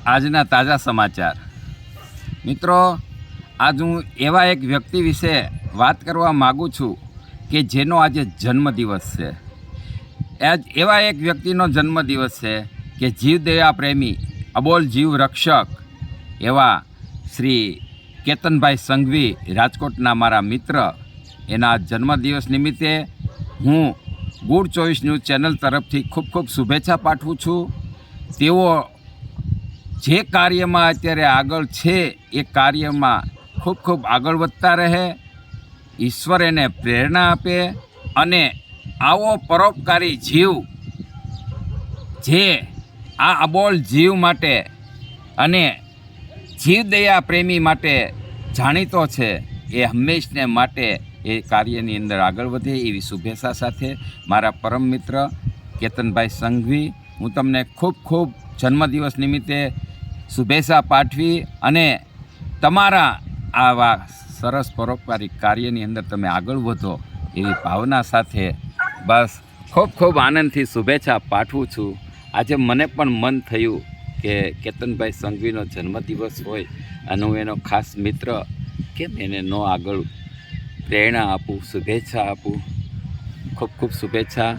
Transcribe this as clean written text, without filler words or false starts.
આજના તાજા સમાચાર। મિત્રો, આજ હું એવા એક વ્યક્તિ વિશે વાત કરવા માગું છું કે જેનો આજે જન્મદિવસ છે। આજ એવા એક વ્યક્તિનો જન્મદિવસ છે કે જીવદયા પ્રેમી, અબોલ જીવ રક્ષક એવા શ્રી કેતનભાઈ સંઘવી, રાજકોટના મારા મિત્ર, એના જન્મદિવસ નિમિત્તે હું ગુડ ચોઈસ ન્યૂઝ ચેનલ તરફથી ખૂબ ખૂબ શુભેચ્છા પાઠવું છું। તેઓ જે કાર્યમાં અત્યારે આગળ છે એ કાર્યમાં ખૂબ ખૂબ આગળ વધતા રહે, ઈશ્વર એને પ્રેરણા આપે અને આવો પરોપકારી જીવ જે આ અબોલ જીવ માટે અને જીવદયા પ્રેમી માટે જાણીતો છે એ હંમેશને માટે એ કાર્યની અંદર આગળ વધે એવી શુભેચ્છા સાથે મારા પરમ મિત્ર કેતનભાઈ સંઘવી, હું તમને ખૂબ ખૂબ જન્મદિવસ નિમિત્તે શુભેચ્છા પાઠવી અને તમારા આવા સરસ પરોપકારી કાર્યની અંદર તમે આગળ વધો એવી ભાવના સાથે બસ ખૂબ ખૂબ આનંદથી શુભેચ્છા પાઠવું છું। આજે મને પણ મન થયું કે કેતનભાઈ સંઘવીનો જન્મદિવસ હોય અને હું એનો ખાસ મિત્ર કેમ એને ન આગળ પ્રેરણા આપું, શુભેચ્છા આપું। ખૂબ ખૂબ શુભેચ્છા।